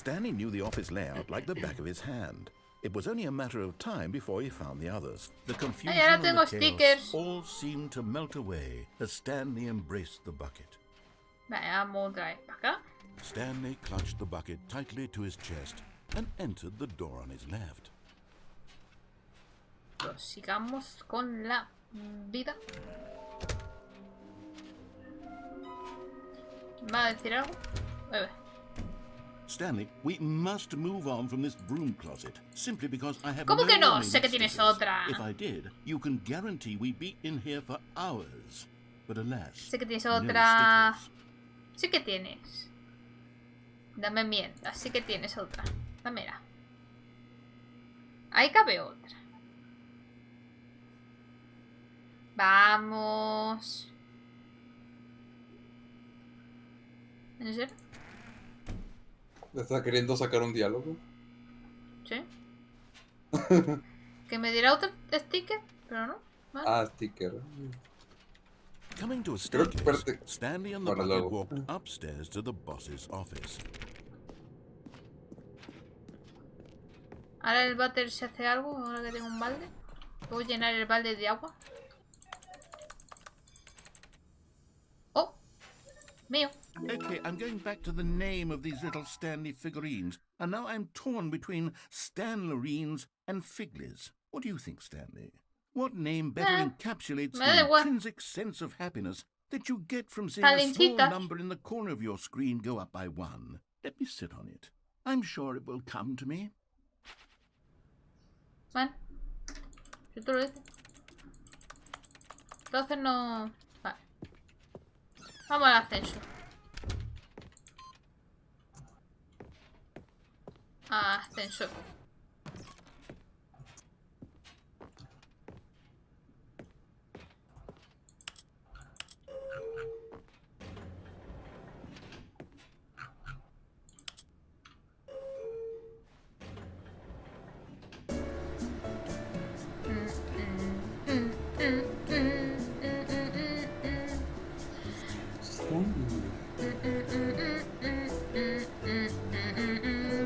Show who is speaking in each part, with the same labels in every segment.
Speaker 1: Stanley knew the office layout like the back of his hand. It was only a matter of time before he found the others. The confusion and the chaos all seemed to melt away as Stanley embraced the bucket.
Speaker 2: Vamos otra vez para acá.
Speaker 1: Stanley clutched the bucket tightly to his chest and entered the door on his left.
Speaker 2: Prosigamos con la vida. ¿Me va a decir algo?
Speaker 1: Stanley, we must move on from this broom closet simply because I have
Speaker 2: ¿Cómo que no?
Speaker 1: remaining
Speaker 2: Sé que tienes
Speaker 1: stickers.
Speaker 2: otra.
Speaker 1: If I did, you can guarantee we'd be in here for hours. But alas,
Speaker 2: Sé que tienes
Speaker 1: no
Speaker 2: otra.
Speaker 1: stickers.
Speaker 2: Sí que tienes. Dame mientras. Sí que tienes otra. Dámela. Ahí cabe otra. Vamos. ¿En serio?
Speaker 3: ¿Le está queriendo sacar un diálogo?
Speaker 2: Sí. Que me diera otro sticker, pero no. ¿Vale?
Speaker 3: Ah, sticker.
Speaker 1: Coming to a
Speaker 3: Creo que
Speaker 1: staircase, Stanley and the
Speaker 3: Para
Speaker 1: bucket
Speaker 3: luego.
Speaker 1: walked upstairs to the boss's office.
Speaker 2: Ahora el váter se hace algo. Ahora que tengo un balde. ¿Puedo llenar el balde de agua? Oh, mío.
Speaker 1: Okay, I'm going back to the name of these little Stanley figurines, and now I'm torn between Stanlerines and Figlies. What do you think, Stanley? What name better encapsulates
Speaker 2: me
Speaker 1: the
Speaker 2: da igual.
Speaker 1: intrinsic sense of happiness that you get from seeing a small
Speaker 2: Calientitas.
Speaker 1: number in the corner of your screen go up by 1? Let me sit on it. I'm sure it will come to me.
Speaker 2: Bueno, si tú lo dices. Entonces no. Vale. Vamos al ascenso. Ascenso.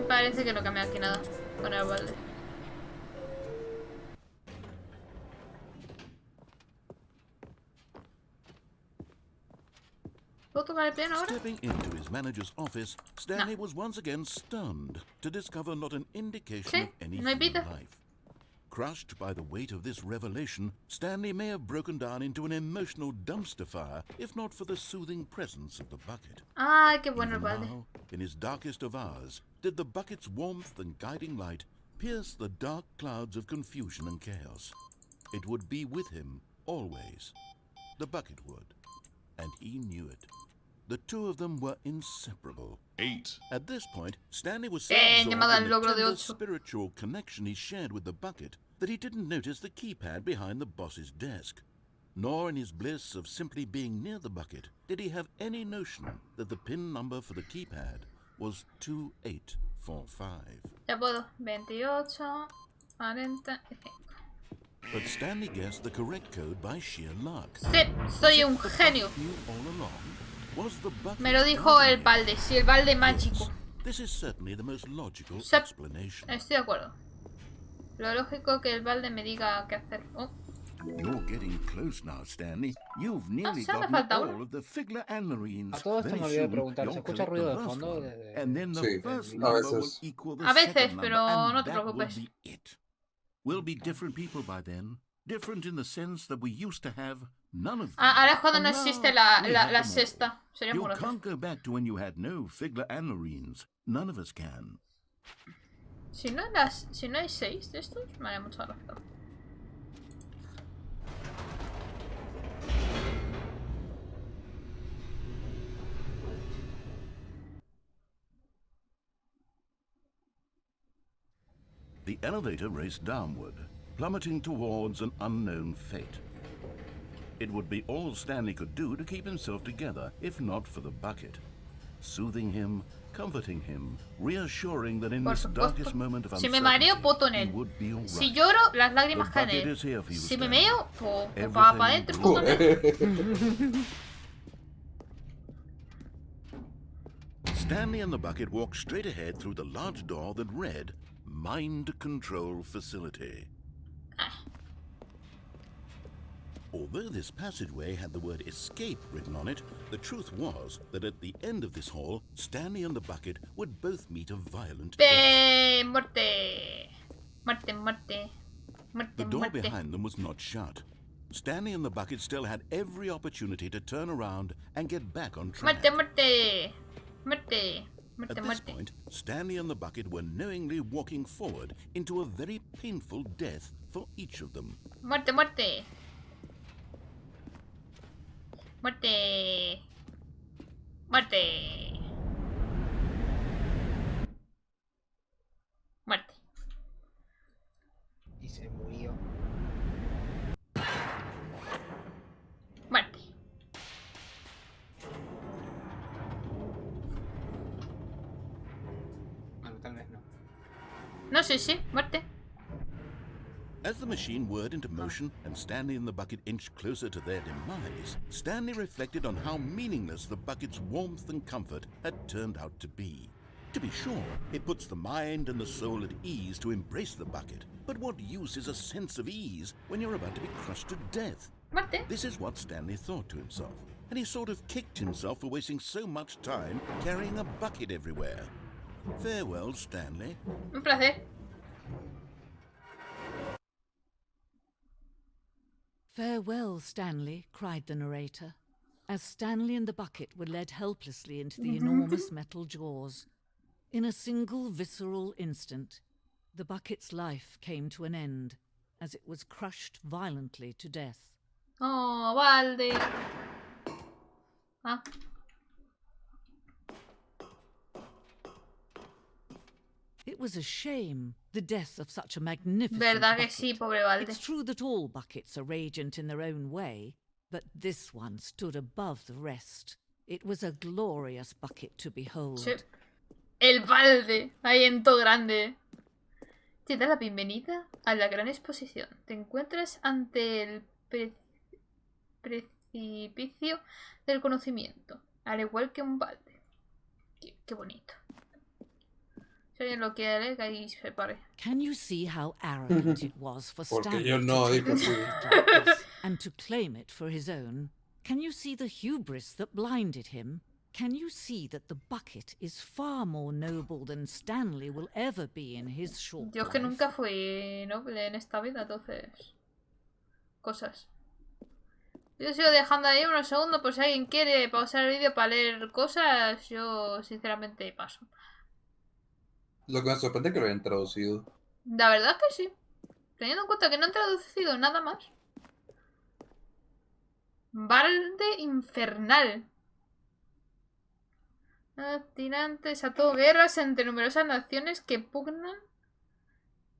Speaker 2: Parece que no cambia aquí nada con el balde. ¿Puedo tocar el piano ahora?
Speaker 1: Stepping into his manager's office, Stanley was once again stunned to discover not an indication
Speaker 2: Sí,
Speaker 1: of any
Speaker 2: no hay
Speaker 1: human
Speaker 2: vida.
Speaker 1: life. Crushed by the weight of this revelation, Stanley may have broken down into an emotional dumpster fire if not for the soothing presence of the bucket.
Speaker 2: Ay, qué bueno el
Speaker 1: Even
Speaker 2: balde.
Speaker 1: now, in his darkest of hours, did the bucket's warmth and guiding light pierce the dark clouds of confusion and chaos. It would be with him always. The bucket would. And he knew it. The two of them were inseparable.
Speaker 4: 8.
Speaker 1: At this point, Stanley was so
Speaker 2: Bien,
Speaker 1: absorbed
Speaker 2: llamada
Speaker 1: in
Speaker 2: al
Speaker 1: the
Speaker 2: logro de
Speaker 1: tender
Speaker 2: 8.
Speaker 1: spiritual connection he shared with the bucket that he didn't notice the keypad behind the boss's desk. Nor in his bliss of simply being near the bucket did he have any notion that the pin number for the keypad was 2845.
Speaker 2: Ya puedo. 28, 45.
Speaker 1: But Stanley guessed the correct code by sheer luck.
Speaker 2: Sí, soy un genio.
Speaker 1: Knew all along was the bucket.
Speaker 2: Me lo dijo el balde. Sí, el balde mágico.
Speaker 1: This is certainly the most logical
Speaker 2: Sí.
Speaker 1: explanation.
Speaker 2: Estoy de acuerdo. Lo lógico que el balde me diga qué hacer. Oh,
Speaker 1: You're getting close now, Stanley. You've nearly
Speaker 2: solo me
Speaker 1: gotten
Speaker 2: falta
Speaker 1: all
Speaker 2: uno.
Speaker 1: of the Figler and Marines.
Speaker 5: A todo esto
Speaker 1: Very
Speaker 5: me olvidé de
Speaker 1: soon,
Speaker 5: preguntar, ¿se
Speaker 1: you'll
Speaker 5: escucha
Speaker 1: collect
Speaker 5: ruido
Speaker 1: the
Speaker 5: de
Speaker 1: last
Speaker 5: fondo?
Speaker 1: one, and then the
Speaker 3: Sí,
Speaker 1: first
Speaker 3: a
Speaker 1: number will
Speaker 3: veces.
Speaker 1: equal the
Speaker 2: A veces,
Speaker 1: second
Speaker 2: pero
Speaker 1: number,
Speaker 2: no
Speaker 1: and
Speaker 2: te
Speaker 1: that will
Speaker 2: preocupes.
Speaker 1: be it. We'll be different people by then. Different in the sense that we used to have none of them.
Speaker 2: ahora es cuando no
Speaker 1: And now
Speaker 2: existe la
Speaker 1: we have them all.
Speaker 2: sexta. Sería
Speaker 1: You
Speaker 2: muy gracioso.
Speaker 1: can't go back to when you had no Figler and Marines. None of us can.
Speaker 2: Si no hay 6 de estos, me haría mucha gracia.
Speaker 1: The elevator raced downward, plummeting towards an unknown fate. It would be all Stanley could do to keep himself together, if not for the bucket. Soothing him, comforting him, reassuring that in
Speaker 2: Por
Speaker 1: this
Speaker 2: supuesto.
Speaker 1: darkest moment of
Speaker 2: Si me mareo, poto en
Speaker 1: he
Speaker 2: él.
Speaker 1: would be all right.
Speaker 2: Si lloro, las lágrimas
Speaker 1: The
Speaker 2: caen
Speaker 1: bucket
Speaker 2: en
Speaker 1: is here
Speaker 2: él.
Speaker 1: for you,
Speaker 2: Si me
Speaker 1: Stanley.
Speaker 2: meo, pues
Speaker 1: Everything
Speaker 2: para adentro, poto en él.
Speaker 1: Stanley and the bucket walked straight ahead through the large door that read, Mind Control Facility. Although this passageway had the word escape written on it, the truth was that at the end of this hall, Stanley and the bucket would both meet a violent death.
Speaker 2: Muerte. Muerte, muerte. Muerte,
Speaker 1: The door
Speaker 2: muerte.
Speaker 1: behind them was not shut. Stanley and the bucket still had every opportunity to turn around and get back on track.
Speaker 2: Muerte, muerte. Muerte. Muerte,
Speaker 1: At this
Speaker 2: muerte.
Speaker 1: point, Stanley and the bucket were knowingly walking forward into a very painful death for each of them.
Speaker 2: Muerte, muerte. Muerte. Muerte. Muerte.
Speaker 4: Y se murió.
Speaker 2: Muerte.
Speaker 4: Bueno, tal vez no.
Speaker 2: No, sí, sí. Muerte.
Speaker 1: As the machine whirred into motion and Stanley and the bucket inched closer to their demise, Stanley reflected on how meaningless the bucket's warmth and comfort had turned out to be. To be sure, it puts the mind and the soul at ease to embrace the bucket, but what use is a sense of ease when you're about to be crushed to death?
Speaker 2: Muerte.
Speaker 1: This is what Stanley thought to himself, and he sort of kicked himself for wasting so much time carrying a bucket everywhere. Farewell, Stanley.
Speaker 2: Un placer.
Speaker 5: Farewell, Stanley, cried the narrator, as Stanley and the bucket were led helplessly into the enormous metal jaws. In a single visceral instant, the bucket's life came to an end, as it was crushed violently to death.
Speaker 2: Oh, balde. Ah.
Speaker 5: It was a shame, the death of such a magnificent
Speaker 2: Verdad que
Speaker 5: bucket.
Speaker 2: sí, pobre balde.
Speaker 5: It's true that all buckets are radiant in their own way, but this one stood above the rest. It was a glorious bucket to behold.
Speaker 2: Sí. El balde. Ahí en todo grande. Te da la bienvenida a la gran exposición. Te encuentras ante el precipicio del conocimiento. Al igual que un balde. Qué bonito. Si alguien lo quiere, que ahí se pare.
Speaker 5: Can you see how arrogant it was for
Speaker 3: Porque
Speaker 5: Stanley
Speaker 3: yo no,
Speaker 5: to
Speaker 3: dijo
Speaker 5: take
Speaker 3: así.
Speaker 5: a bucket like this and to claim it for his own? Can you see the hubris that blinded him? Can you see that the bucket is far more noble than Stanley will ever be in his short
Speaker 2: Yo es que
Speaker 5: life?
Speaker 2: nunca fui noble en esta vida, entonces... Cosas. Yo sigo dejando ahí unos segundos por si alguien quiere pausar el vídeo para leer cosas. Yo sinceramente paso.
Speaker 3: Lo que me sorprende es que lo hayan traducido.
Speaker 2: La verdad es que sí. Teniendo en cuenta que no han traducido nada más. Balde infernal. Tirante desató guerras entre numerosas naciones que pugnan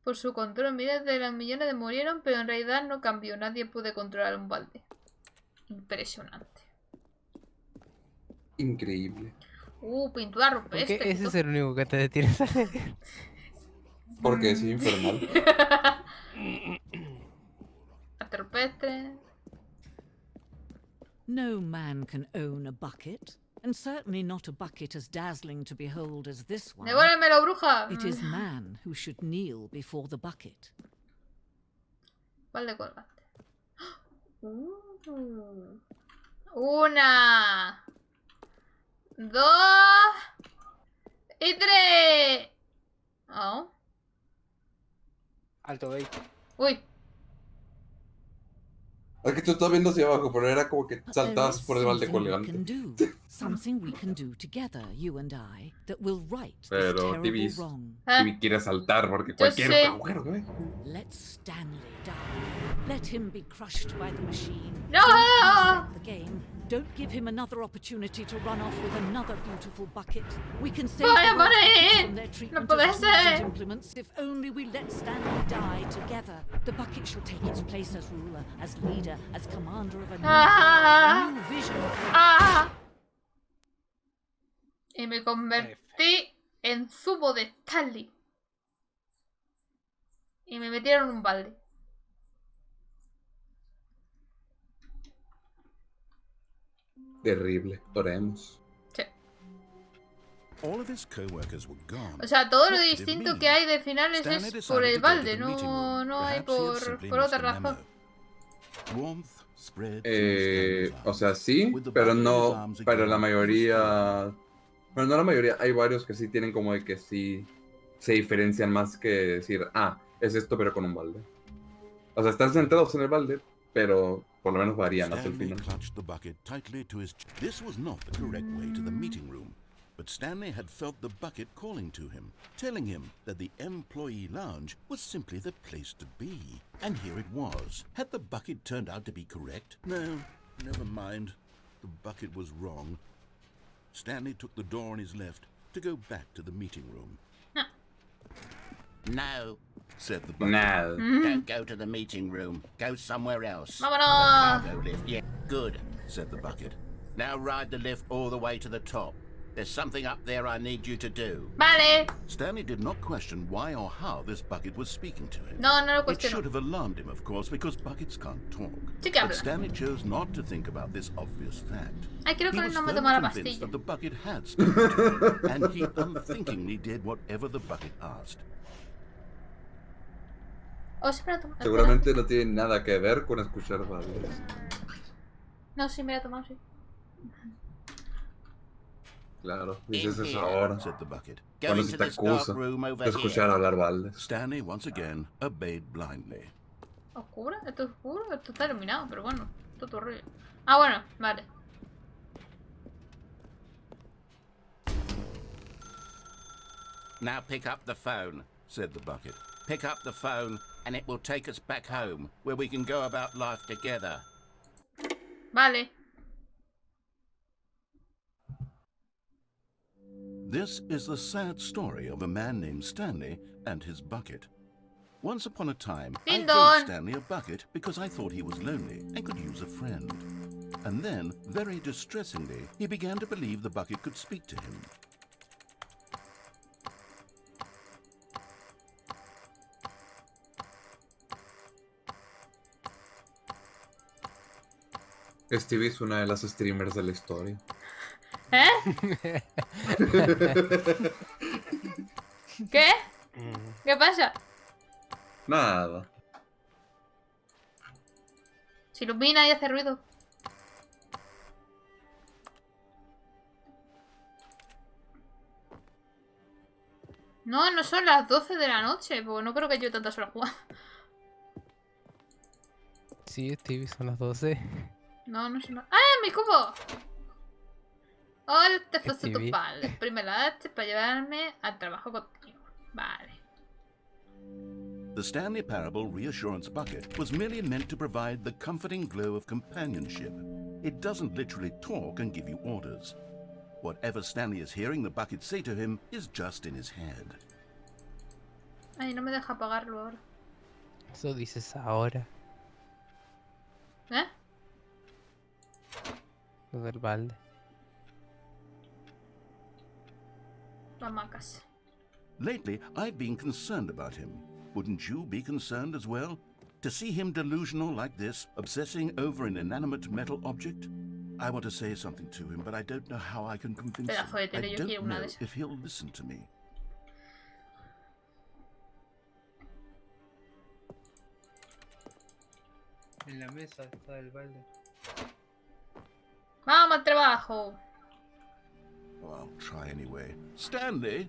Speaker 2: por su control. Miles de los millones de murieron, pero en realidad no cambió. Nadie pudo controlar un balde. Impresionante.
Speaker 3: Increíble.
Speaker 2: Pintura
Speaker 4: ¿Por
Speaker 2: rupestre.
Speaker 4: qué ese es el único que te detienes a leer?
Speaker 3: Porque es infernal.
Speaker 2: Arte rupestre.
Speaker 5: No man can own a bucket, and certainly not a bucket as dazzling to behold as this one.
Speaker 2: ¡Devuélvemelo, bruja!
Speaker 5: It is man who should kneel before the bucket.
Speaker 2: Balde colgante. Una. Dos. Y tres. Oh.
Speaker 4: Alto gay.
Speaker 2: Uy.
Speaker 3: Es que tú estás viendo hacia abajo, pero era como que
Speaker 5: But there
Speaker 3: saltabas
Speaker 5: is
Speaker 3: por el balde
Speaker 5: something we
Speaker 3: colgante.
Speaker 5: can do. Something we can do together, you and I, that will right this
Speaker 3: Pero
Speaker 5: terrible
Speaker 3: Tibis,
Speaker 5: wrong.
Speaker 3: Tibi quiere saltar porque cualquier
Speaker 2: sé.
Speaker 3: agujero que ve.
Speaker 5: Let Stanley die. Let him be crushed by the machine.
Speaker 2: No!
Speaker 5: Don't reset the game. Don't give him another opportunity to run off with another beautiful bucket. We can save
Speaker 2: Voy a
Speaker 5: the world's buckets
Speaker 2: morir.
Speaker 5: from their
Speaker 2: No
Speaker 5: treatment
Speaker 2: puede
Speaker 5: of tools and
Speaker 2: ser.
Speaker 5: implements if only we let Stanley die together. The bucket shall take its place as ruler, as leader, as commander of a new
Speaker 2: Ah.
Speaker 5: world, a new vision.
Speaker 2: ¡Ah! Y me convertí en zumo de Stanley. Y me metieron en un balde.
Speaker 3: Terrible. Oremos.
Speaker 2: Sí.
Speaker 1: all of his co-workers were gone,
Speaker 2: O sea, todo lo
Speaker 1: what did it
Speaker 2: distinto
Speaker 1: mean?
Speaker 2: que hay de finales
Speaker 1: Stanley
Speaker 2: es por
Speaker 1: decided
Speaker 2: el
Speaker 1: to go to
Speaker 2: balde,
Speaker 1: the meeting
Speaker 2: no,
Speaker 1: room.
Speaker 2: no hay
Speaker 1: Perhaps he had simply
Speaker 2: por otra
Speaker 1: missed a
Speaker 2: razón.
Speaker 1: memo. Warmth spread through Stanley's
Speaker 3: O sea,
Speaker 1: arms.
Speaker 3: sí,
Speaker 1: With the
Speaker 3: pero
Speaker 1: bucket in his
Speaker 3: no,
Speaker 1: arms
Speaker 3: pero
Speaker 1: again,
Speaker 3: la
Speaker 1: he was
Speaker 3: mayoría... Bueno, no la mayoría, hay varios que sí tienen como de que sí se diferencian más que decir, ah, es esto pero con un balde. O sea, están sentados en el balde, pero por lo menos varían hasta el
Speaker 1: Stanley
Speaker 3: final.
Speaker 1: clutched the bucket tightly to his This was not the correct way to the meeting room, but Stanley had felt the bucket calling to him, telling him that the employee lounge was simply the place to be. And here it was. Had the bucket turned out to be correct? No, never mind. The bucket was wrong. Stanley took the door on his left to go back to the meeting room.
Speaker 6: No,
Speaker 1: Said the bucket.
Speaker 3: Nada.
Speaker 6: don't go to the meeting room. Go somewhere else.
Speaker 2: ¡Vámonos!
Speaker 6: Cargo lift, yeah, good.
Speaker 1: Said the bucket.
Speaker 6: Now ride the lift all the way to the top. There's something up there I need you to do.
Speaker 2: Vale.
Speaker 1: Stanley did not question why or how this bucket was speaking to him.
Speaker 2: No, no lo
Speaker 1: It should
Speaker 2: cuestiono.
Speaker 1: have alarmed him, of course, because buckets can't talk.
Speaker 2: Sí que
Speaker 1: But
Speaker 2: habla.
Speaker 1: Stanley chose not to think about this obvious fact.
Speaker 2: Ay, creo
Speaker 1: He
Speaker 2: que
Speaker 1: was
Speaker 2: no me
Speaker 1: firmly
Speaker 2: toma la
Speaker 1: convinced
Speaker 2: pastilla.
Speaker 1: that the bucket had spoken to him, and he unthinkingly did whatever the bucket asked.
Speaker 2: Oh, sí me la he tomado.
Speaker 3: Seguramente no tiene nada que ver con escuchar baldes.
Speaker 2: No, sí me la he tomado, sí.
Speaker 3: Claro, dices
Speaker 6: In
Speaker 3: eso
Speaker 6: here.
Speaker 3: ahora.
Speaker 1: Said the bucket.
Speaker 6: Go
Speaker 3: Cuando
Speaker 6: into
Speaker 3: se te
Speaker 6: this dark
Speaker 3: acusa
Speaker 6: room over
Speaker 3: de escuchar
Speaker 6: here.
Speaker 3: hablar baldes.
Speaker 1: Stanley once again obeyed blindly.
Speaker 2: ¿Oscura? ¿Esto es oscuro? Esto está iluminado, pero bueno. Esto es horrible. Ah, bueno, vale.
Speaker 6: Now pick up the phone.
Speaker 1: Said the bucket.
Speaker 6: Pick up the phone and it will take us back home where we can go about life together.
Speaker 2: Vale.
Speaker 1: This is the sad story of a man named Stanley and his bucket. Once upon a time, I
Speaker 2: Ding
Speaker 1: gave
Speaker 2: dong.
Speaker 1: Stanley a bucket because I thought he was lonely and could use a friend. And then, very distressingly, he began to believe the bucket could speak to him.
Speaker 3: Stevie es una de las streamers de la historia.
Speaker 2: ¿Eh? ¿Qué? ¿Qué pasa?
Speaker 3: Nada.
Speaker 2: Se ilumina y hace ruido. No, no son las 12 de la noche, porque no creo que yo tantas horas jugando.
Speaker 4: Sí, Stevie, son las 12.
Speaker 2: No, no son las... ¡Ah, mi cubo! Hola, te paso tu
Speaker 4: Stevie.
Speaker 2: padre. Primero H para llevarme al trabajo contigo. Vale.
Speaker 1: The Stanley Parable Reassurance Bucket was merely meant to provide the comforting glow of companionship. It doesn't literally talk and give you orders. Whatever Stanley is hearing the bucket say to him is just in his head.
Speaker 2: Ay, no me deja apagarlo ahora.
Speaker 4: Eso dices ahora,
Speaker 2: ¿Eh?
Speaker 4: lo del balde.
Speaker 2: Vamos a casa.
Speaker 1: Lately, I've been concerned about him. Wouldn't you be concerned as well? To see him delusional like this, obsessing over an inanimate metal object? I want to say something to him, but I don't know how I can convince him.
Speaker 2: Pedazo de tele,
Speaker 1: I
Speaker 2: yo
Speaker 1: don't
Speaker 2: quiero una
Speaker 1: know
Speaker 2: de esas.
Speaker 1: if he'll listen to me.
Speaker 4: En la mesa está el balde.
Speaker 2: ¡Vamos al trabajo!
Speaker 1: Oh, I'll try anyway. Stanley,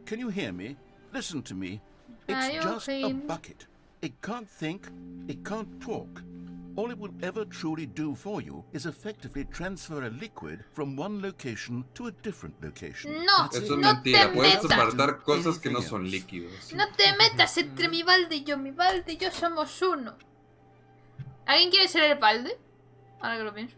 Speaker 1: can you hear me? Listen to me.
Speaker 2: Are
Speaker 1: It's
Speaker 2: you
Speaker 1: just a
Speaker 2: him?
Speaker 1: bucket. It can't think. It can't talk. All it will ever truly do for you is effectively transfer a liquid from one location to a different location.
Speaker 2: No,
Speaker 1: That's
Speaker 3: Eso es
Speaker 1: it.
Speaker 2: no
Speaker 3: mentira.
Speaker 2: te
Speaker 3: Puedes
Speaker 2: metas.
Speaker 3: apartar cosas que no son líquidos.
Speaker 2: No te metas entre mi balde y yo. Mi balde y yo somos uno. ¿Alguien quiere ser el balde? Ahora que lo pienso.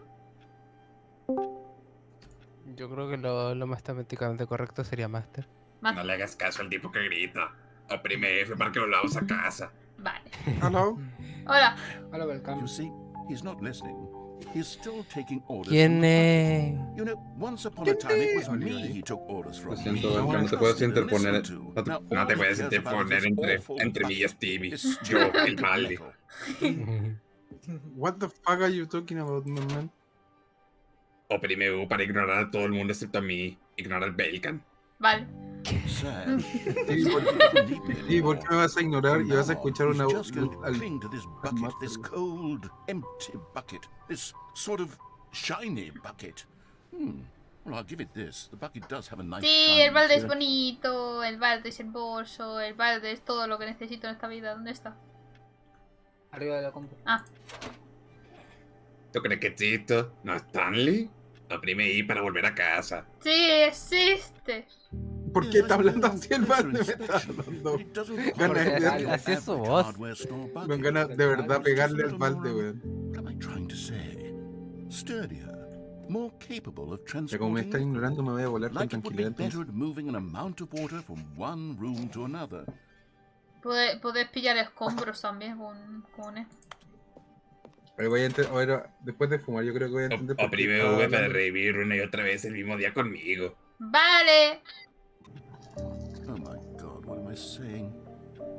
Speaker 4: Yo creo que lo matemáticamente correcto sería Master.
Speaker 3: No le hagas caso al tipo que grita. Oprime F para que lo lavas a casa.
Speaker 2: Vale.
Speaker 7: Hello.
Speaker 2: Hola.
Speaker 4: Hola, welcome.
Speaker 1: You see, he's not listening. He's still taking orders.
Speaker 4: ¿Quién
Speaker 1: from the
Speaker 4: es?
Speaker 1: bucket. You know, once upon a time it was me he took orders from.
Speaker 3: Lo siento,
Speaker 1: Me
Speaker 3: Beltrán, no te
Speaker 1: I
Speaker 3: puedes
Speaker 1: trusted and
Speaker 3: interponer.
Speaker 1: listened to. Now,
Speaker 3: No te
Speaker 1: all he
Speaker 3: puedes
Speaker 1: cares about
Speaker 3: interponer
Speaker 1: is
Speaker 3: entre,
Speaker 1: awful
Speaker 3: entre mí y
Speaker 1: bucket.
Speaker 3: Stevie.
Speaker 1: It's
Speaker 3: Yo,
Speaker 1: stupid
Speaker 3: el balde.
Speaker 1: mechanical.
Speaker 7: What the fuck are you talking about, my man?
Speaker 3: Oprime U para ignorar a todo el mundo excepto a mí. Ignora el Belkan.
Speaker 2: Vale.
Speaker 1: Sad.
Speaker 7: ¿Y por qué me vas a ignorar y vas a escuchar una voz?
Speaker 1: Just go cling to this bucket, this cold, empty bucket, this sort of shiny bucket. Well, I'll give it this. The bucket does have a nice
Speaker 2: Sí,
Speaker 1: shine
Speaker 2: el balde
Speaker 1: to
Speaker 2: es
Speaker 1: it.
Speaker 2: bonito, el balde es hermoso, el balde es todo lo que necesito en esta vida. ¿Dónde está?
Speaker 8: Arriba de la compu.
Speaker 2: Ah,
Speaker 3: ¿Tú crees que existe? ¿No es Stanley? Oprime I para volver a casa.
Speaker 2: sí, existe.
Speaker 7: ¿Por qué está hablando así el balde? Me está dando ganas de,
Speaker 4: Así es su voz.
Speaker 7: con ganas de verdad pegarle al balde, weón.
Speaker 1: What am I trying to say? Sturdier, more capable of
Speaker 7: Pero como me está
Speaker 1: transporting
Speaker 7: ignorando, me voy a volar con
Speaker 1: like it would be
Speaker 7: tranquilidad.
Speaker 1: better
Speaker 7: entonces.
Speaker 1: at moving an amount of water from one room to another.
Speaker 2: Puedes pillar escombros también con él.
Speaker 7: Pero voy a ahora, después de fumar, yo creo que voy a entender por qué
Speaker 3: Oprime
Speaker 7: estaba
Speaker 3: V para
Speaker 7: hablando.
Speaker 3: revivir una y otra vez el mismo día conmigo.
Speaker 2: Vale.
Speaker 1: Oh my god, what am I saying?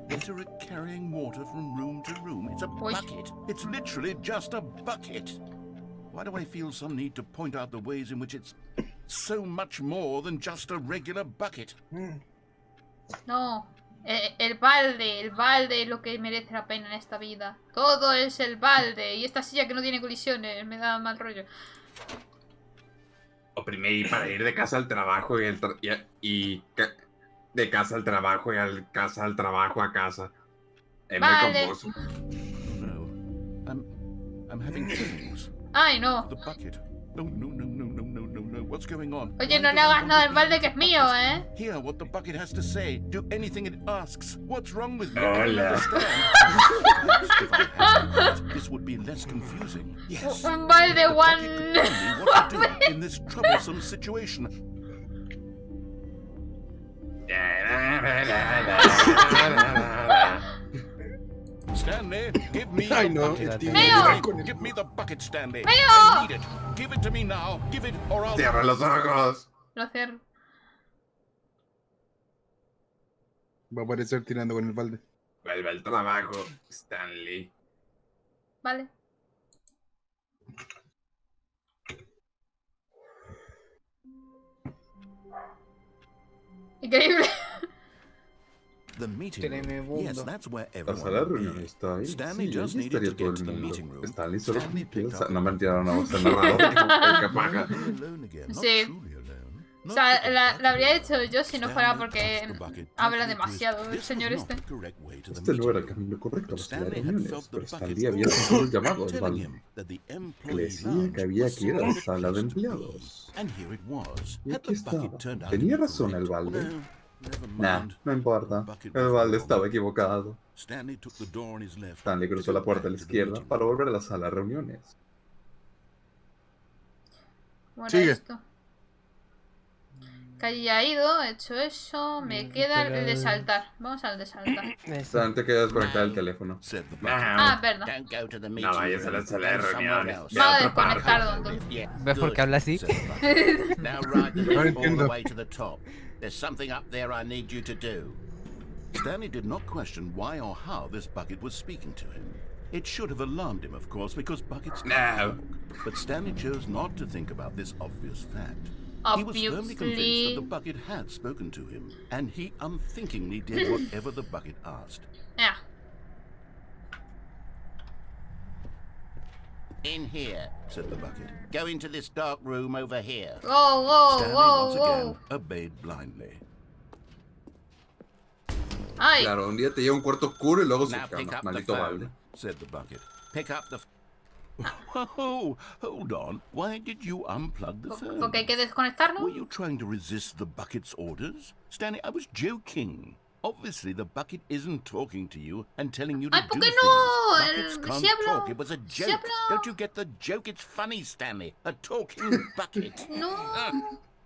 Speaker 1: Better at carrying water from room to room. It's a
Speaker 2: Oi.
Speaker 1: bucket. It's literally just a bucket. Why do I feel some need to point out the ways in which it's so much more than just a regular bucket?
Speaker 2: No. El balde es lo que merece la pena en esta vida. Todo es el balde. Y esta silla que no tiene colisiones, me da mal rollo.
Speaker 3: Oprime I para ir de casa al trabajo de casa al trabajo y casa al trabajo a casa. Es
Speaker 2: Vale.
Speaker 3: muy confuso.
Speaker 1: No. I'm having troubles.
Speaker 2: Ay, no.
Speaker 1: The bucket. No. What's going on?
Speaker 2: Oye,
Speaker 1: Why
Speaker 2: no
Speaker 1: don't
Speaker 2: le
Speaker 1: I
Speaker 2: hagas
Speaker 1: want
Speaker 2: nada
Speaker 1: to
Speaker 2: al balde
Speaker 1: eat
Speaker 2: que es
Speaker 1: the
Speaker 2: mío,
Speaker 1: bucket?
Speaker 2: ¿eh?
Speaker 1: Hear what the bucket has to say. Do anything it asks. What's wrong with me?
Speaker 3: Hola.
Speaker 1: I don't understand. If I had that, this would be less confusing. Yes.
Speaker 2: Un balde
Speaker 1: The bucket
Speaker 2: one.
Speaker 1: could tell me what to do in this troublesome situation. Stanley, give me
Speaker 7: Ay,
Speaker 1: the
Speaker 7: no,
Speaker 1: bucket.
Speaker 7: el tío
Speaker 2: Meo.
Speaker 7: con el...
Speaker 1: Give me the bucket, Stanley.
Speaker 2: Meo.
Speaker 1: I need it. Give it to me now. Give it or I'll...
Speaker 3: Cierra los ojos.
Speaker 2: Lo cierro.
Speaker 7: Va a aparecer tirando con el balde.
Speaker 3: Vuelve al trabajo, Stanley.
Speaker 2: Vale. Increíble.
Speaker 1: The meeting room.
Speaker 8: Tremendo.
Speaker 1: Yes, that's where
Speaker 3: La
Speaker 1: everyone
Speaker 3: sala de
Speaker 1: would be.
Speaker 3: reunión está ahí.
Speaker 1: Stanley
Speaker 3: Sí,
Speaker 1: just
Speaker 3: ahí
Speaker 1: needed
Speaker 3: estaría
Speaker 1: to
Speaker 3: todo
Speaker 1: get to
Speaker 3: el
Speaker 1: the
Speaker 3: mundo.
Speaker 1: meeting room.
Speaker 3: Stanley solo
Speaker 1: Stanley picked
Speaker 3: piensa...
Speaker 1: up-
Speaker 3: No me tiraron una voz del narrador. ¡Qué paja!
Speaker 1: Alone again, not
Speaker 2: Sí.
Speaker 1: truly alone.
Speaker 2: O
Speaker 1: Not
Speaker 2: sea,
Speaker 1: with the
Speaker 2: la
Speaker 1: bucket
Speaker 2: habría
Speaker 1: alone.
Speaker 2: hecho yo si no fuera
Speaker 1: Stanley
Speaker 2: porque
Speaker 1: tossed the bucket
Speaker 2: habla
Speaker 1: tightly to his-
Speaker 2: demasiado el
Speaker 1: This
Speaker 2: señor
Speaker 1: was not
Speaker 2: este.
Speaker 1: the correct way to the
Speaker 3: Este no era el
Speaker 1: meeting room.
Speaker 3: camino correcto a
Speaker 1: But
Speaker 3: la sala de
Speaker 1: Stanley had
Speaker 3: reuniones,
Speaker 1: felt the
Speaker 3: pero
Speaker 1: bucket
Speaker 3: Stanley había sentido el llamado del
Speaker 1: telling
Speaker 3: balde.
Speaker 1: him that the
Speaker 3: Que le
Speaker 1: employee
Speaker 3: decía
Speaker 1: lounge
Speaker 3: que había
Speaker 1: was
Speaker 3: que ir a la
Speaker 1: the
Speaker 3: sala de
Speaker 1: place to be.
Speaker 3: empleados.
Speaker 1: And here it was.
Speaker 3: Y
Speaker 1: Had
Speaker 3: aquí
Speaker 1: the bucket
Speaker 3: estaba.
Speaker 1: turned out to
Speaker 3: Tenía
Speaker 1: be
Speaker 3: razón el
Speaker 1: correct?
Speaker 3: balde.
Speaker 1: No, never
Speaker 3: Nah,
Speaker 1: mind.
Speaker 3: no importa.
Speaker 1: Bucket
Speaker 3: El
Speaker 1: was
Speaker 3: balde
Speaker 1: wrong.
Speaker 3: estaba equivocado.
Speaker 1: Stanley took the door on his left.
Speaker 3: Stanley cruzó la puerta a la izquierda para volver a la sala de reuniones.
Speaker 2: Bueno,
Speaker 7: Sigue.
Speaker 2: esto. Que haya ido, he hecho eso. Me queda el de saltar. Vamos al de saltar.
Speaker 4: Eso.
Speaker 3: Antes que desconectar el teléfono.
Speaker 1: Said the bucket.
Speaker 2: Ah, verdad.
Speaker 6: Don't go to the meeting
Speaker 3: vayas a la
Speaker 6: room.
Speaker 3: sala de
Speaker 6: Go somewhere
Speaker 3: reuniones.
Speaker 6: else.
Speaker 3: Ya.
Speaker 2: Va a
Speaker 3: otra parte.
Speaker 2: desconectarlo entonces.
Speaker 6: Yeah,
Speaker 4: ¿Ves por
Speaker 6: good,
Speaker 4: qué habla así?
Speaker 1: Said the bucket.
Speaker 6: Now ride the
Speaker 7: No
Speaker 6: lift all the
Speaker 7: entiendo.
Speaker 6: way to the top. There's something up there I need you to do.
Speaker 1: Stanley did not question why or how this bucket was speaking to him. It should have alarmed him, of course, because buckets can't
Speaker 3: No.
Speaker 1: talk. But Stanley chose not to think about this obvious fact. He was firmly convinced that
Speaker 2: Obviously.
Speaker 1: the bucket had spoken to him, and he unthinkingly did whatever the bucket asked.
Speaker 2: Ya.
Speaker 6: In here.
Speaker 1: Said the bucket.
Speaker 6: Go into this dark room over here.
Speaker 2: Whoa, whoa,
Speaker 1: Stanley
Speaker 2: whoa,
Speaker 1: once again
Speaker 2: whoa.
Speaker 1: obeyed blindly.
Speaker 2: Ay,
Speaker 3: Claro, un día te lleva un cuarto oscuro y luego su
Speaker 6: Now pick
Speaker 3: cama.
Speaker 6: up the
Speaker 3: Maldito balde.
Speaker 6: phone.
Speaker 1: Said the bucket.
Speaker 6: Pick up the...
Speaker 1: Oh, hold on. Why did you unplug the phone?
Speaker 2: porque hay que desconectarlo.
Speaker 1: Were you trying to resist the bucket's orders? Stanley, I was joking. Obviously, the bucket isn't talking to you and telling you to
Speaker 2: Ay,
Speaker 1: do
Speaker 2: ¿por qué
Speaker 1: things.
Speaker 2: no?
Speaker 1: Buckets
Speaker 2: El-
Speaker 1: can't
Speaker 2: sí habla.
Speaker 1: talk. It was a
Speaker 2: Sí
Speaker 1: joke.
Speaker 2: habla.
Speaker 1: Don't you get the joke? It's funny, Stanley. A talking bucket.
Speaker 2: No.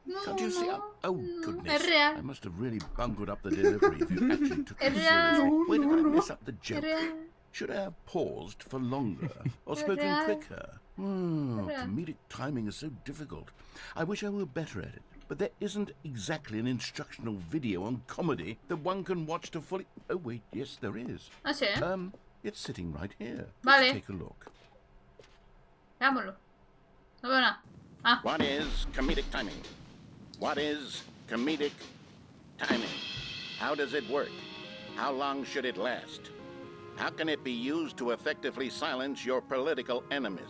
Speaker 2: No,
Speaker 1: Can't you see?
Speaker 2: no,
Speaker 1: Oh,
Speaker 2: no,
Speaker 1: goodness.
Speaker 2: es real.
Speaker 1: I must have really bungled up the delivery if you actually took it
Speaker 2: Es
Speaker 1: seriously.
Speaker 2: real.
Speaker 1: Where did I mess up the
Speaker 2: Es
Speaker 1: joke?
Speaker 2: real.
Speaker 1: Should I have paused for longer or
Speaker 2: Es
Speaker 1: spoken
Speaker 2: real.
Speaker 1: quicker?
Speaker 2: Es real.
Speaker 1: Comedic timing is so difficult. I wish I were better at it, but there isn't exactly an instructional video on comedy that one can watch to fully... Oh, wait, yes, there is.
Speaker 2: Ah, sí.
Speaker 1: It's sitting right here.
Speaker 2: Vale.
Speaker 1: Let's take a look.
Speaker 2: Veámoslo. No veo nada. Ah,
Speaker 6: What is comedic timing? What is comedic timing. How does it work? How long should it last? How can it be used to effectively silence your political enemies?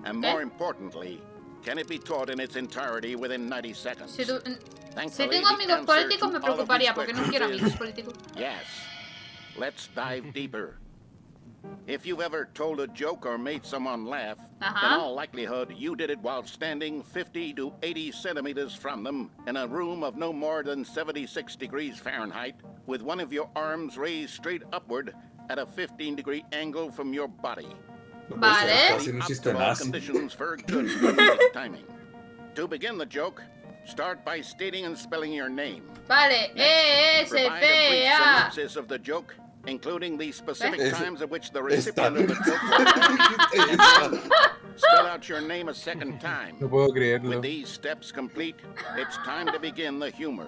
Speaker 6: And more importantly, can it be taught in its entirety within 90 seconds?
Speaker 2: Si
Speaker 6: Thankfully,
Speaker 2: tengo
Speaker 6: the
Speaker 2: amigos
Speaker 6: answer
Speaker 2: políticos
Speaker 6: to
Speaker 2: me
Speaker 6: all of these
Speaker 2: preocuparía porque no quiero
Speaker 6: questions
Speaker 2: amigos
Speaker 6: is
Speaker 2: políticos.
Speaker 6: yes. Let's dive deeper. If you've ever told a joke or made someone laugh, in all likelihood you did it while standing 50 to 80 centimeters from them in a room of no more than 76 degrees Fahrenheit with one of your arms raised straight upward at a 15-degree angle from your body.
Speaker 2: Vale.
Speaker 3: Casi no existe
Speaker 6: Optimal
Speaker 3: nada.
Speaker 6: conditions for good comedic timing. To begin the joke, start by stating and spelling your name.
Speaker 2: Vale,
Speaker 6: Provide a brief
Speaker 2: E-S-P-A.
Speaker 6: synopsis of the joke, including the specific
Speaker 3: Es-
Speaker 6: times at which the
Speaker 3: Esta.
Speaker 6: recipient of the joke will spell out your name a second time.
Speaker 7: No puedo creerlo.
Speaker 6: With these steps complete, it's time to begin the humor.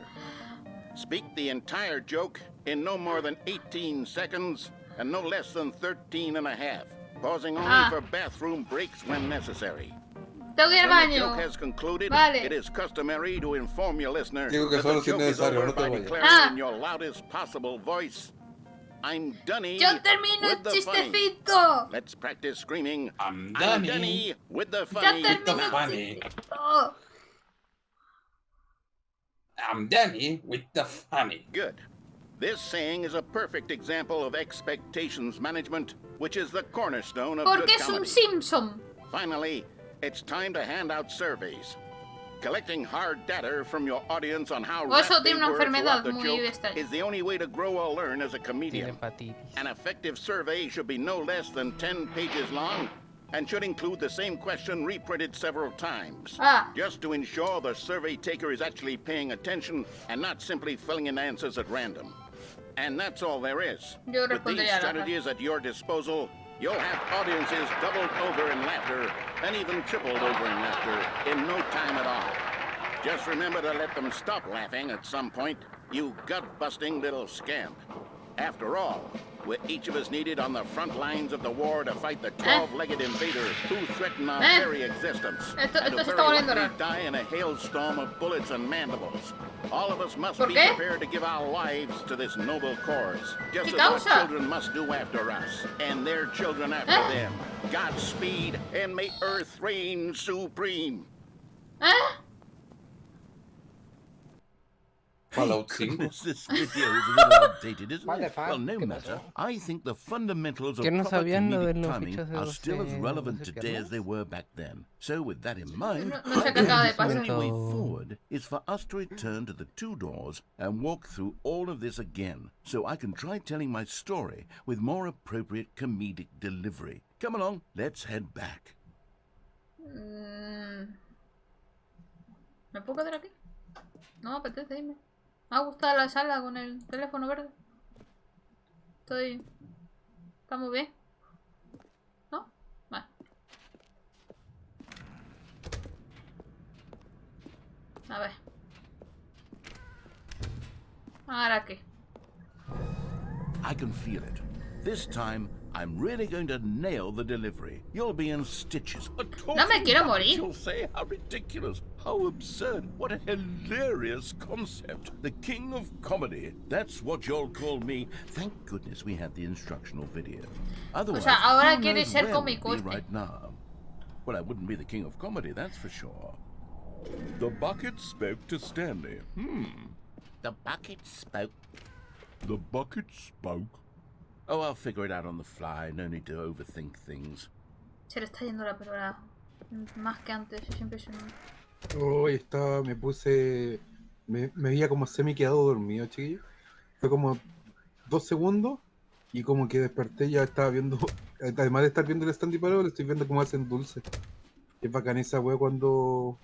Speaker 6: Speak the entire joke in no more than 18 seconds and no less than 13 and a half, pausing only for bathroom breaks when necessary.
Speaker 2: Tengo que ir al
Speaker 6: When the
Speaker 2: baño.
Speaker 6: joke has concluded,
Speaker 2: Vale.
Speaker 6: it is customary to inform your listener
Speaker 3: Digo que
Speaker 6: that
Speaker 3: solo
Speaker 6: the
Speaker 3: si es
Speaker 6: joke is
Speaker 3: necesario,
Speaker 6: over
Speaker 3: no te
Speaker 6: by
Speaker 3: vayas.
Speaker 6: declaring in your loudest possible voice, I'm Dunny
Speaker 2: Yo termino el
Speaker 6: with the funny.
Speaker 2: chistecito.
Speaker 6: Let's practice screaming,
Speaker 3: I'm
Speaker 6: Dunny with the
Speaker 2: Ya
Speaker 6: funny.
Speaker 2: termino el
Speaker 3: funny.
Speaker 2: chistecito.
Speaker 3: I'm Danny with the funny.
Speaker 6: Good. This saying is a perfect example of expectations management, which is the cornerstone of
Speaker 2: Porque
Speaker 6: good
Speaker 2: es un
Speaker 6: comedy.
Speaker 2: Simpson.
Speaker 6: Finally, it's time to hand out surveys. Collecting hard data from your audience on how
Speaker 2: O eso
Speaker 6: rapt they
Speaker 2: tiene una
Speaker 6: were
Speaker 2: enfermedad
Speaker 6: throughout the
Speaker 2: muy
Speaker 6: joke
Speaker 2: extraña.
Speaker 6: is the only way to grow or learn as a
Speaker 4: Tiene
Speaker 6: comedian.
Speaker 4: hepatitis.
Speaker 6: An effective survey should be no less than 10 pages long and should include the same question reprinted several times. Just to ensure the survey taker is actually paying attention and not simply filling in answers at random. And that's all there is.
Speaker 2: Yo
Speaker 6: With these
Speaker 2: respondería a la
Speaker 6: strategies at your disposal, you'll have audiences doubled over in laughter and even tripled over in laughter in no time at all. Just remember to let them stop laughing at some point, you gut-busting little scamp. After all, we're each of us needed on the front lines of the war to fight the 12-legged invader who threaten our very existence.
Speaker 2: Esto
Speaker 6: and to
Speaker 2: se está
Speaker 6: very
Speaker 2: volviendo
Speaker 6: likely
Speaker 2: raro.
Speaker 6: die in a hailstorm of bullets and mandibles. All of us must
Speaker 2: ¿Por
Speaker 6: be
Speaker 2: qué?
Speaker 6: prepared to give our lives to this noble cause, just
Speaker 2: ¿Qué
Speaker 6: as our
Speaker 2: causa?
Speaker 6: children must do after us, and their children after them. Godspeed, and may Earth reign supreme.
Speaker 3: Fallout
Speaker 1: Hey,
Speaker 3: 5.
Speaker 1: goodness, this video is a little outdated, isn't
Speaker 8: What the
Speaker 1: it?
Speaker 8: fuck?
Speaker 1: Well, no
Speaker 8: ¿Qué
Speaker 1: matter.
Speaker 8: pasó?
Speaker 1: I think the fundamentals of
Speaker 4: Que no
Speaker 1: proper
Speaker 4: sabían lo de
Speaker 1: comedic
Speaker 4: los
Speaker 1: timing
Speaker 4: bichos de
Speaker 1: are
Speaker 4: los
Speaker 1: still as
Speaker 4: de
Speaker 1: relevant
Speaker 4: 12
Speaker 1: today as they
Speaker 4: piernas.
Speaker 1: were back then. So with that in mind,
Speaker 2: No sé
Speaker 1: I
Speaker 2: qué acaba de
Speaker 1: think the
Speaker 2: pasar.
Speaker 1: only way
Speaker 4: Esto-
Speaker 1: forward is for us to return to the two doors and walk through all of this again, so I can try telling my story with more appropriate comedic delivery. Come along, let's head back.
Speaker 2: ¿Me puedo quedar aquí? No me apetece irme. Me ha gustado la sala con el teléfono verde. Está muy bien. ¿No? Vale. A ver. ¿Ahora qué?
Speaker 1: I can feel it. This time, I'm really going to nail the delivery. You'll be in stitches. A
Speaker 2: No me quiero
Speaker 1: talking bucket,
Speaker 2: morir.
Speaker 1: You'll say, how ridiculous, how absurd, what a hilarious concept. The king of comedy. That's what you'll call me. Thank goodness we had the instructional video. Otherwise,
Speaker 2: ahora
Speaker 1: who
Speaker 2: quiere
Speaker 1: knows
Speaker 2: ser
Speaker 1: where we'd
Speaker 2: cómico
Speaker 1: be
Speaker 2: este.
Speaker 1: right now. Well, I wouldn't be the king of comedy, that's for sure. The bucket spoke to Stanley.
Speaker 6: The bucket spoke.
Speaker 1: The bucket spoke. Oh, I'll figure it out on the fly. No need to overthink things.
Speaker 2: Se le está yendo la pelota. Más que antes, es impresionante.
Speaker 7: Hoy estaba, me puse. Me había como semi quedado dormido, chiquillo. Fue como 2 segundos y como que desperté, ya estaba viendo. Además de estar viendo el stand y paro, le estoy viendo cómo hacen dulce. Es bacán esa wea cuando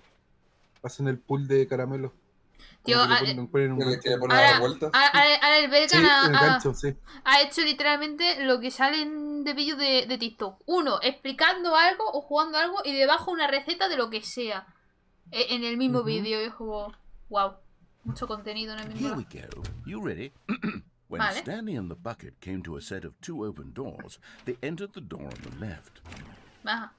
Speaker 7: hacen el pool de caramelo.
Speaker 2: Tío,
Speaker 7: Como que le ponen un
Speaker 3: Que
Speaker 7: gancho.
Speaker 3: le ponen a
Speaker 2: ahora,
Speaker 3: dar vueltas.
Speaker 2: ahora el
Speaker 7: Sí,
Speaker 2: Belgan
Speaker 7: un gancho, sí.
Speaker 2: ha hecho literalmente lo que salen de vídeos de TikTok. Uno, explicando algo o jugando algo y debajo una receta de lo que sea. En el mismo vídeo. Es como, wow, mucho contenido en el mismo.
Speaker 1: Here we go. You ready? When
Speaker 2: Vale.
Speaker 1: Stanley and the bucket came to a set of 2 open doors, they entered the door on the left.
Speaker 2: Ajá.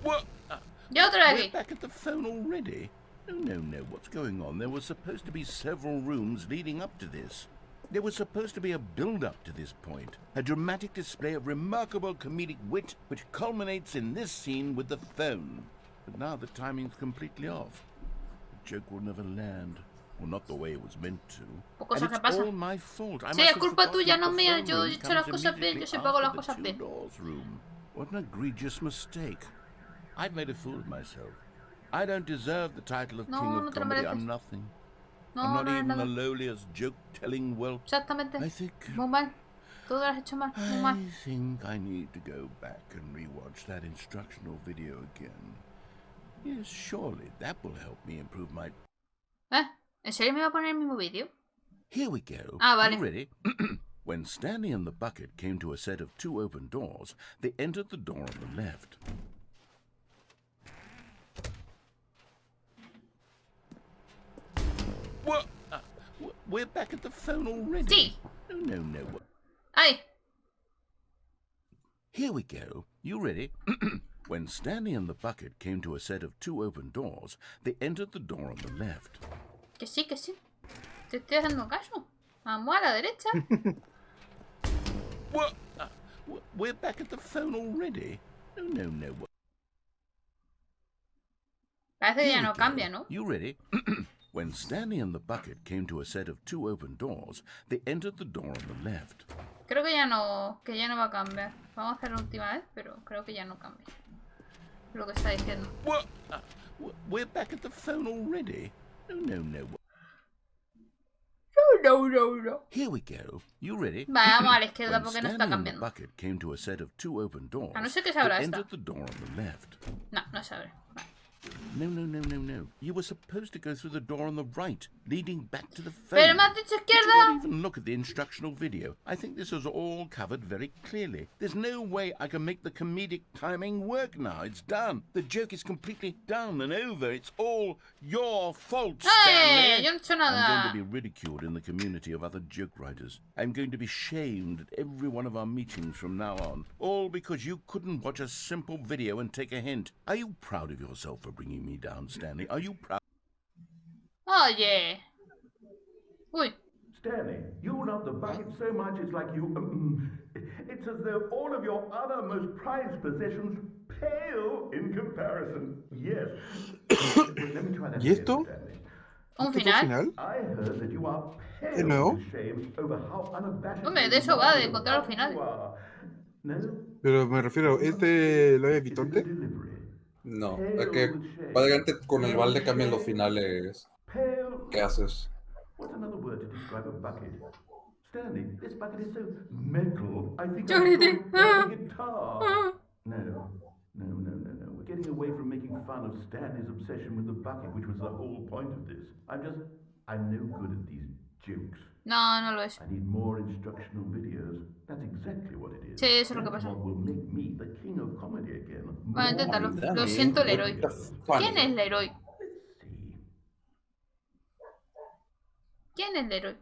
Speaker 1: What?
Speaker 2: Yo otra vez
Speaker 1: We're
Speaker 2: aquí.
Speaker 1: back at the phone already? No. What's going on? There were supposed to be several rooms leading up to this. There was supposed to be a build-up to this point. A dramatic display of remarkable comedic wit which culminates in this scene with the phone. But now the timing's completely off. The joke will never land. Well, not the way it was meant to.
Speaker 2: Cosas
Speaker 1: And
Speaker 2: que
Speaker 1: it's
Speaker 2: pasan.
Speaker 1: all my fault. I
Speaker 2: Sí,
Speaker 1: must
Speaker 2: es
Speaker 1: have
Speaker 2: culpa
Speaker 1: forgotten
Speaker 2: tuya,
Speaker 1: that
Speaker 2: no
Speaker 1: the
Speaker 2: mía.
Speaker 1: phone
Speaker 2: Yo he
Speaker 1: room
Speaker 2: hecho las
Speaker 1: comes
Speaker 2: cosas bien, yo
Speaker 1: immediately
Speaker 2: siempre hago las
Speaker 1: after the
Speaker 2: cosas bien.
Speaker 1: two-doors room. What an egregious mistake. I've made a fool of myself. I don't deserve the title of
Speaker 2: No,
Speaker 1: King
Speaker 2: no
Speaker 1: of
Speaker 2: te lo
Speaker 1: Comedy.
Speaker 2: mereces.
Speaker 1: I'm nothing.
Speaker 2: No,
Speaker 1: I'm not
Speaker 2: no es
Speaker 1: even
Speaker 2: nada.
Speaker 1: the lowliest joke-telling whelp.
Speaker 2: Exactamente.
Speaker 1: I think...
Speaker 2: Muy mal. Todo lo has hecho mal. Muy mal.
Speaker 1: I think I need to go back and rewatch that instructional video again. Yes, surely that will help me improve my...
Speaker 2: ¿En serio me va a poner el mismo vídeo?
Speaker 1: Here we go.
Speaker 2: Ah, vale.
Speaker 1: You ready? When Stanley and the bucket came to a set of two open doors, they entered the door on the left. What? We're back at the phone already?
Speaker 2: Sí.
Speaker 1: No.
Speaker 2: ¡Ay!
Speaker 1: Here we go. You ready? When Stanley and the bucket came to a set of two open doors, they entered the door on the left.
Speaker 2: Que sí, que sí. Te estoy haciendo caso. Vamos a la derecha.
Speaker 1: What? We're back at the phone already? No.
Speaker 2: Parece que
Speaker 1: Here
Speaker 2: ya
Speaker 1: we
Speaker 2: no
Speaker 1: go.
Speaker 2: cambia, ¿no?
Speaker 1: You ready? When Stanley and the bucket came to a set of two open doors, they entered the door on the left.
Speaker 2: Creo que ya no va a cambiar. Vamos a hacer la última vez, pero creo que ya no cambia. Lo que está diciendo.
Speaker 1: What? We're back at the phone already? No.
Speaker 2: No.
Speaker 1: Here we go. You ready?
Speaker 2: Vale, vamos a la izquierda
Speaker 1: When
Speaker 2: porque no está
Speaker 1: Stanley and the
Speaker 2: cambiando.
Speaker 1: bucket came to a set of two open doors,
Speaker 2: A no ser que se
Speaker 1: they
Speaker 2: abra esta.
Speaker 1: entered the door on the left.
Speaker 2: No, no se abre. Vale.
Speaker 1: No. You were supposed to go through the door on the right, leading back to the phone.
Speaker 2: Pero me has dicho
Speaker 1: Did you
Speaker 2: izquierda.
Speaker 1: not even look at the instructional video? I think this is all covered very clearly. There's no way I can make the comedic timing work now. It's done. The joke is completely done and over. It's all your fault, Stanley.
Speaker 2: Yo no he hecho
Speaker 1: I'm going
Speaker 2: nada.
Speaker 1: to be ridiculed in the community of other joke writers. I'm going to be shamed at every one of our meetings from now on. All because you couldn't watch a simple video and take a hint. Are you proud of yourself for bringing me down, Stanley? Are you proud?
Speaker 2: Oye. Uy.
Speaker 9: Stanley, you love the bucket so much it's like you... it's as though all of your other most prized possessions pale in comparison. Yes. Let me try that
Speaker 7: ¿Y esto?
Speaker 9: again, Stanley.
Speaker 2: Un
Speaker 7: ¿Esto fue
Speaker 2: final.
Speaker 7: final?
Speaker 9: I heard that you are
Speaker 7: ¿De
Speaker 9: pale
Speaker 7: nuevo?
Speaker 9: with shame over how unabashed...
Speaker 2: Hombre, de eso va, de encontrar los finales.
Speaker 9: No?
Speaker 7: Pero me refiero, ¿este lo habías visto
Speaker 9: It's the
Speaker 7: antes?
Speaker 9: delivery.
Speaker 3: No,
Speaker 9: Pale
Speaker 3: es que
Speaker 9: with shame.
Speaker 3: básicamente con el
Speaker 9: Pale
Speaker 3: balde
Speaker 9: with
Speaker 3: cambian los
Speaker 9: shame.
Speaker 3: finales
Speaker 9: Pale...
Speaker 3: que haces.
Speaker 9: What's another word to describe a bucket? Stanley, this bucket is so metal. I think I
Speaker 2: Johnny,
Speaker 9: saw it like a guitar. No. We're getting away from making fun of Stanley's obsession with the bucket, which was the whole point of this. I'm no good at these jokes.
Speaker 2: No, no lo es.
Speaker 9: I need more instructional videos. That's exactly what it is.
Speaker 2: Sí, eso es lo que
Speaker 9: That's
Speaker 2: pasa.
Speaker 9: what will make me the king of comedy again.
Speaker 2: Bueno, inténtalo.
Speaker 3: Stanley,
Speaker 2: Lo siento, Leroy.
Speaker 3: what the fuck?
Speaker 2: ¿Quién es Leroy?
Speaker 9: Let's see.
Speaker 2: ¿Quién es Leroy?